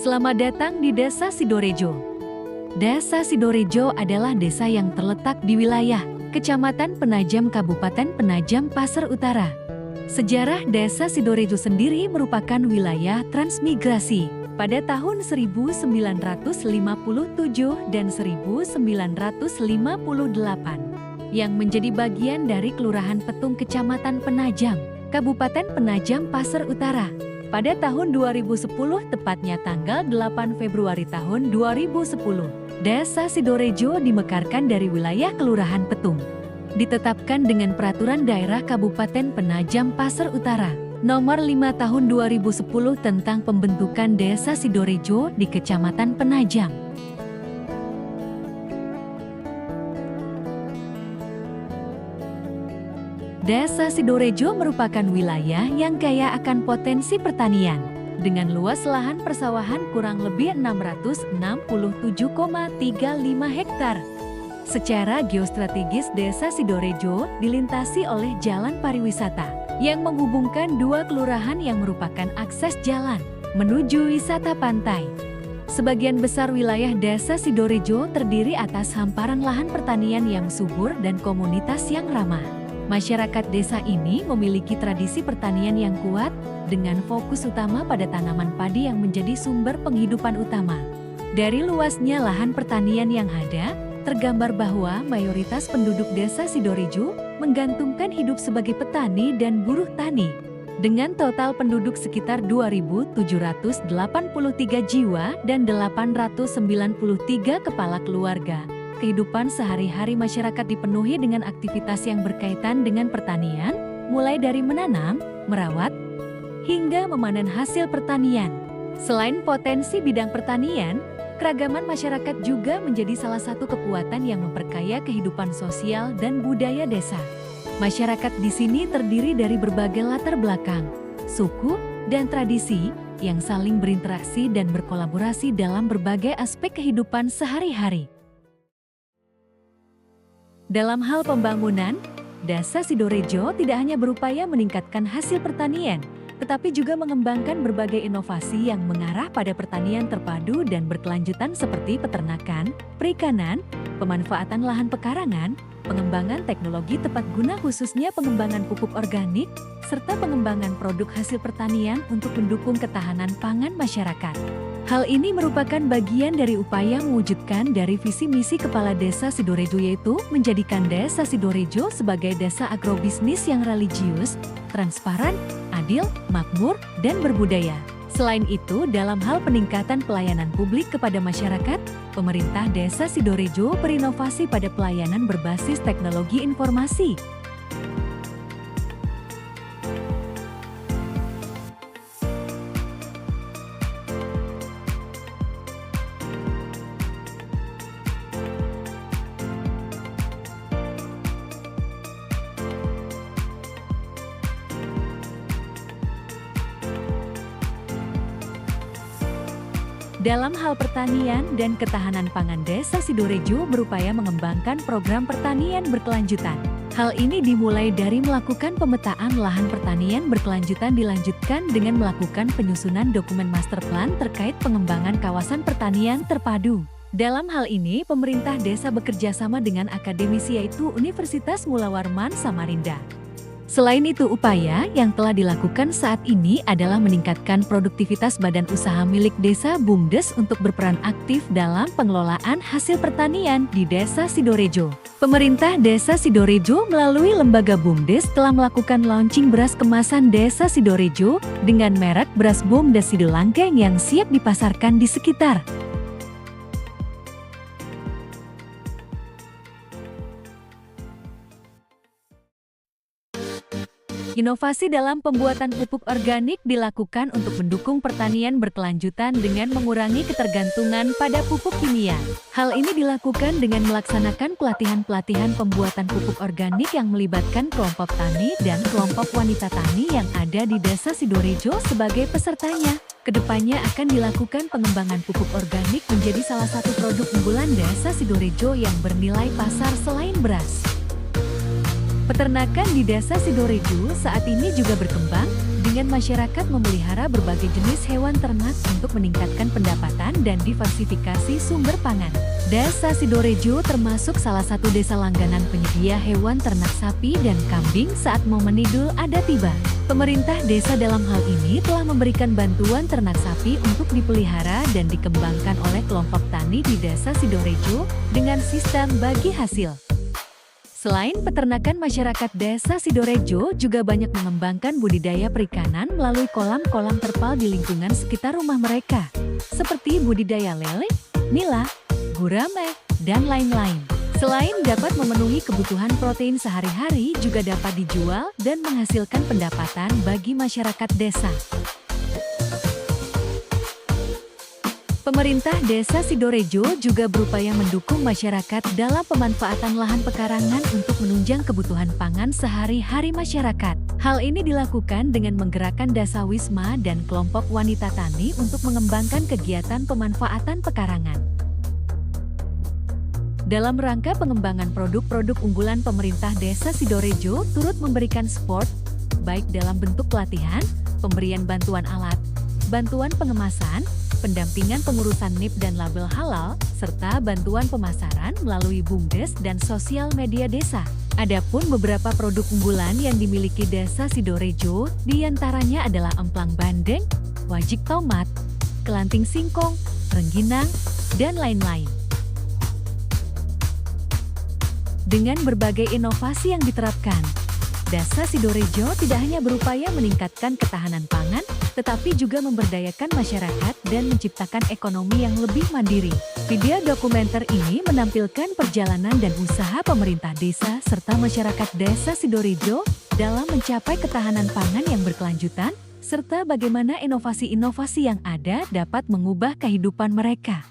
Selamat datang di Desa Sidorejo. Desa Sidorejo adalah desa yang terletak di wilayah Kecamatan Penajam, Kabupaten Penajam Pasar Utara. Sejarah Desa Sidorejo sendiri merupakan wilayah transmigrasi pada tahun 1957 dan 1958 yang menjadi bagian dari Kelurahan Petung Kecamatan Penajam, Kabupaten Penajam Pasar Utara. Pada tahun 2010, tepatnya tanggal 8 Februari tahun 2010, Desa Sidorejo dimekarkan dari wilayah Kelurahan Petung. Ditetapkan dengan Peraturan Daerah Kabupaten Penajam Pasar Utara Nomor 5 Tahun 2010 tentang pembentukan Desa Sidorejo di Kecamatan Penajam. Desa Sidorejo merupakan wilayah yang kaya akan potensi pertanian, dengan luas lahan persawahan kurang lebih 667,35 hektar. Secara geostrategis, Desa Sidorejo dilintasi oleh jalan pariwisata yang menghubungkan dua kelurahan yang merupakan akses jalan menuju wisata pantai. Sebagian besar wilayah Desa Sidorejo terdiri atas hamparan lahan pertanian yang subur dan komunitas yang ramah. Masyarakat desa ini memiliki tradisi pertanian yang kuat dengan fokus utama pada tanaman padi yang menjadi sumber penghidupan utama. Dari luasnya lahan pertanian yang ada, tergambar bahwa mayoritas penduduk Desa Sidorejo menggantungkan hidup sebagai petani dan buruh tani. Dengan total penduduk sekitar 2.783 jiwa dan 893 kepala keluarga, kehidupan sehari-hari masyarakat dipenuhi dengan aktivitas yang berkaitan dengan pertanian, mulai dari menanam, merawat, hingga memanen hasil pertanian. Selain potensi bidang pertanian, keragaman masyarakat juga menjadi salah satu kekuatan yang memperkaya kehidupan sosial dan budaya desa. Masyarakat di sini terdiri dari berbagai latar belakang, suku, dan tradisi yang saling berinteraksi dan berkolaborasi dalam berbagai aspek kehidupan sehari-hari. Dalam hal pembangunan, Desa Sidorejo tidak hanya berupaya meningkatkan hasil pertanian, tetapi juga mengembangkan berbagai inovasi yang mengarah pada pertanian terpadu dan berkelanjutan seperti peternakan, perikanan, pemanfaatan lahan pekarangan, pengembangan teknologi tepat guna khususnya pengembangan pupuk organik, serta pengembangan produk hasil pertanian untuk mendukung ketahanan pangan masyarakat. Hal ini merupakan bagian dari upaya mewujudkan dari visi misi Kepala Desa Sidorejo, yaitu menjadikan Desa Sidorejo sebagai desa agrobisnis yang religius, transparan, adil, makmur, dan berbudaya. Selain itu, dalam hal peningkatan pelayanan publik kepada masyarakat, pemerintah Desa Sidorejo berinovasi pada pelayanan berbasis teknologi informasi. Dalam hal pertanian dan ketahanan pangan, Desa Sidorejo berupaya mengembangkan program pertanian berkelanjutan. Hal ini dimulai dari melakukan pemetaan lahan pertanian berkelanjutan, dilanjutkan dengan melakukan penyusunan dokumen master plan terkait pengembangan kawasan pertanian terpadu. Dalam hal ini, pemerintah desa bekerja sama dengan akademisi, yaitu Universitas Mula Warman Samarinda. Selain itu, upaya yang telah dilakukan saat ini adalah meningkatkan produktivitas badan usaha milik desa BUMDes untuk berperan aktif dalam pengelolaan hasil pertanian di Desa Sidorejo. Pemerintah Desa Sidorejo melalui lembaga BUMDes telah melakukan launching beras kemasan Desa Sidorejo dengan merek beras BUMDes Sidolanggeng yang siap dipasarkan di sekitar. Inovasi dalam pembuatan pupuk organik dilakukan untuk mendukung pertanian berkelanjutan dengan mengurangi ketergantungan pada pupuk kimia. Hal ini dilakukan dengan melaksanakan pelatihan-pelatihan pembuatan pupuk organik yang melibatkan kelompok tani dan kelompok wanita tani yang ada di Desa Sidorejo sebagai pesertanya. Kedepannya akan dilakukan pengembangan pupuk organik menjadi salah satu produk unggulan Desa Sidorejo yang bernilai pasar selain beras. Peternakan di Desa Sidorejo saat ini juga berkembang, dengan masyarakat memelihara berbagai jenis hewan ternak untuk meningkatkan pendapatan dan diversifikasi sumber pangan. Desa Sidorejo termasuk salah satu desa langganan penyedia hewan ternak sapi dan kambing saat momen Idul Adha tiba. Pemerintah desa dalam hal ini telah memberikan bantuan ternak sapi untuk dipelihara dan dikembangkan oleh kelompok tani di Desa Sidorejo dengan sistem bagi hasil. Selain peternakan, masyarakat Desa Sidorejo juga banyak mengembangkan budidaya perikanan melalui kolam-kolam terpal di lingkungan sekitar rumah mereka, seperti budidaya lele, nila, gurame, dan lain-lain. Selain dapat memenuhi kebutuhan protein sehari-hari, juga dapat dijual dan menghasilkan pendapatan bagi masyarakat desa. Pemerintah Desa Sidorejo juga berupaya mendukung masyarakat dalam pemanfaatan lahan pekarangan untuk menunjang kebutuhan pangan sehari-hari masyarakat. Hal ini dilakukan dengan menggerakkan dasawisma dan kelompok wanita tani untuk mengembangkan kegiatan pemanfaatan pekarangan. Dalam rangka pengembangan produk-produk unggulan, pemerintah Desa Sidorejo turut memberikan support, baik dalam bentuk pelatihan, pemberian bantuan alat, bantuan pengemasan, pendampingan pengurusan NIP dan label halal, serta bantuan pemasaran melalui BUMDes dan sosial media desa. Adapun beberapa produk unggulan yang dimiliki Desa Sidorejo, diantaranya adalah emplang bandeng, wajik tomat, kelanting singkong, rengginang, dan lain-lain. Dengan berbagai inovasi yang diterapkan, Desa Sidorejo tidak hanya berupaya meningkatkan ketahanan pangan, tetapi juga memberdayakan masyarakat dan menciptakan ekonomi yang lebih mandiri. Video dokumenter ini menampilkan perjalanan dan usaha pemerintah desa serta masyarakat Desa Sidorejo dalam mencapai ketahanan pangan yang berkelanjutan, serta bagaimana inovasi-inovasi yang ada dapat mengubah kehidupan mereka.